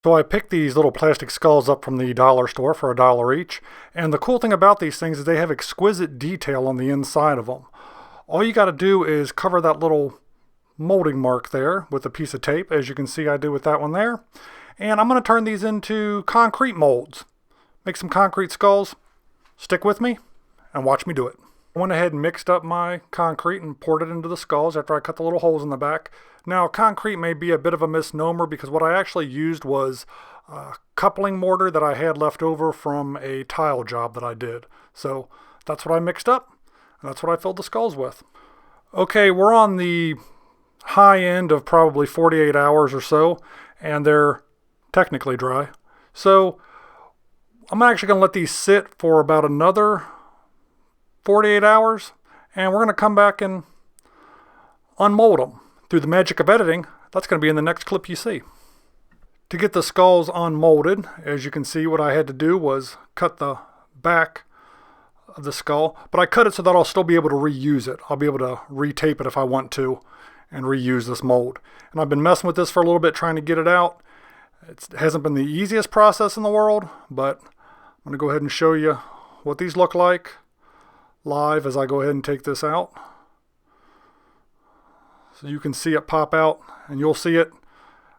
So I picked these little plastic skulls up from the dollar store for $1 each, and the cool thing about these things is they have exquisite detail on the inside of them. All you got to do is cover that little molding mark there with a piece of tape, as you can see I did with that one there. And I'm going to turn these into concrete molds. Make some concrete skulls. Stick with me and watch me do it. I went ahead and mixed up my concrete and poured it into the skulls after I cut the little holes in the back. Now, concrete may be a bit of a misnomer because what I actually used was coupling mortar that I had left over from a tile job that I did. So that's what I mixed up, and that's what I filled the skulls with. Okay, we're on the high end of probably 48 hours or so, and they're technically dry. So I'm actually going to let these sit for about another 48 hours, and we're going to come back and unmold them. Through the magic of editing, that's going to be in the next clip you see. To get the skulls unmolded, as you can see, what I had to do was cut the back of the skull, but I cut it so that I'll still be able to reuse it. I'll be able to retape it if I want to and reuse this mold. And I've been messing with this for a little bit trying to get it out. It hasn't been the easiest process in the world, but I'm going to go ahead and show you what these look like live as I go ahead and take this out. So you can see it pop out, and you'll see it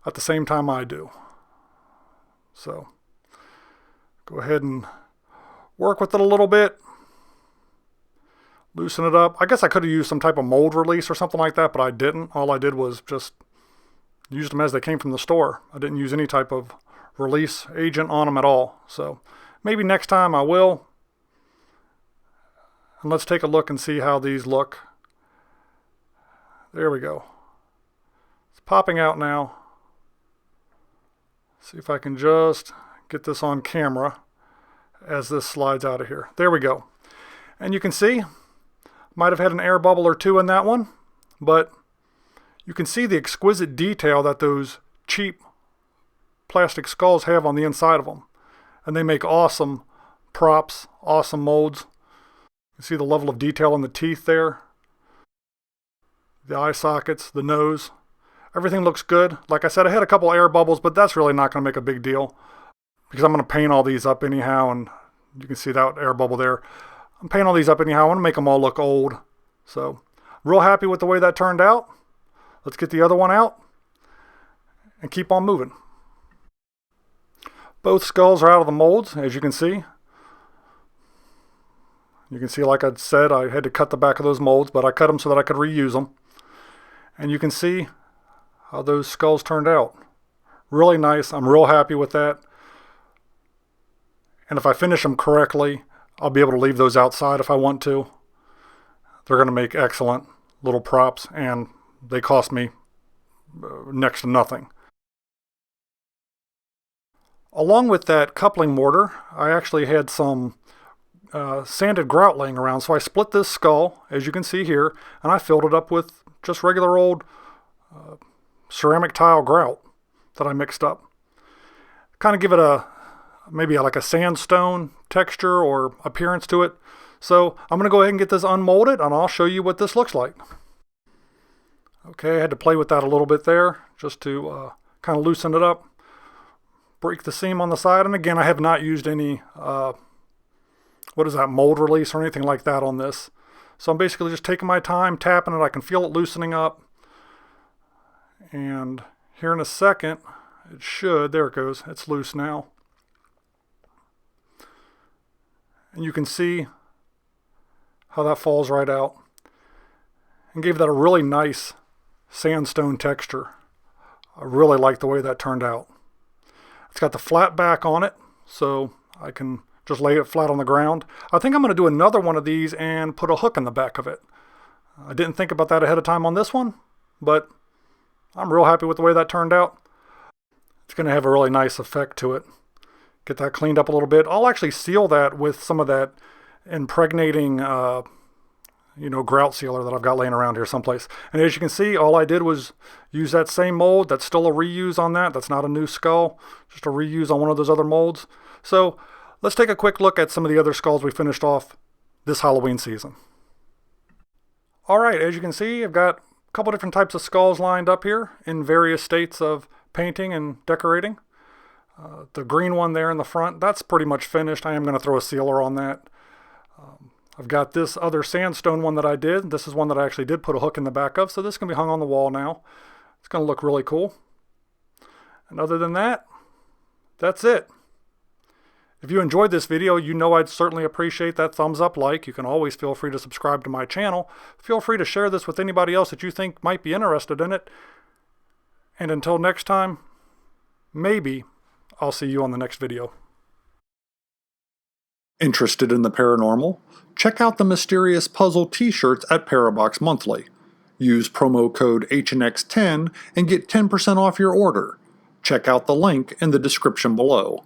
at the same time I do. So go ahead and work with it a little bit. Loosen it up. I guess I could have used some type of mold release or something like that, but I didn't. All I did was just use them as they came from the store. I didn't use any type of release agent on them at all. So maybe next time I will. And let's take a look and see how these look. There we go. It's popping out now. See if I can just get this on camera as this slides out of here. There we go. And you can see, might have had an air bubble or two in that one, but you can see the exquisite detail that those cheap plastic skulls have on the inside of them. And they make awesome props, awesome molds. You see the level of detail in the teeth there. The eye sockets, the nose, everything looks good. Like I said, I had a couple air bubbles, but that's really not going to make a big deal because I'm going to paint all these up anyhow, and you can see that air bubble there. I'm painting all these up anyhow. I want to make them all look old. So, real happy with the way that turned out. Let's get the other one out and keep on moving. Both skulls are out of the molds, as you can see. You can see, like I said, I had to cut the back of those molds, but I cut them so that I could reuse them. And you can see how those skulls turned out. Really nice. I'm real happy with that. And if I finish them correctly, I'll be able to leave those outside if I want to. They're going to make excellent little props, and they cost me next to nothing. Along with that coupling mortar, I actually had some sanded grout laying around. So I split this skull, as you can see here, and I filled it up with just regular old ceramic tile grout that I mixed up. Kind of give it maybe like a sandstone texture or appearance to it. So I'm going to go ahead and get this unmolded, and I'll show you what this looks like. Okay, I had to play with that a little bit there just to kind of loosen it up. Break the seam on the side, and again, I have not used any mold release or anything like that on this. So I'm basically just taking my time, tapping it. I can feel it loosening up. And here in a second, it should, there it goes, it's loose now. And you can see how that falls right out. And gave that a really nice sandstone texture. I really like the way that turned out. It's got the flat back on it, so I can just lay it flat on the ground. I think I'm going to do another one of these and put a hook in the back of it. I didn't think about that ahead of time on this one, but I'm real happy with the way that turned out. It's going to have a really nice effect to it. Get that cleaned up a little bit. I'll actually seal that with some of that impregnating grout sealer that I've got laying around here someplace. And as you can see, all I did was use that same mold. That's still a reuse on that. That's not a new skull, just a reuse on one of those other molds. So let's take a quick look at some of the other skulls we finished off this Halloween season. Alright, as you can see, I've got a couple different types of skulls lined up here in various states of painting and decorating. The green one there in the front, that's pretty much finished. I am going to throw a sealer on that. I've got this other sandstone one that I did. This is one that I actually did put a hook in the back of, so this can be hung on the wall now. It's going to look really cool. And other than that, that's it. If you enjoyed this video, you know I'd certainly appreciate that thumbs up like. You can always feel free to subscribe to my channel. Feel free to share this with anybody else that you think might be interested in it. And until next time, maybe I'll see you on the next video. Interested in the paranormal? Check out the mysterious puzzle t-shirts at Parabox Monthly. Use promo code HNX10 and get 10% off your order. Check out the link in the description below.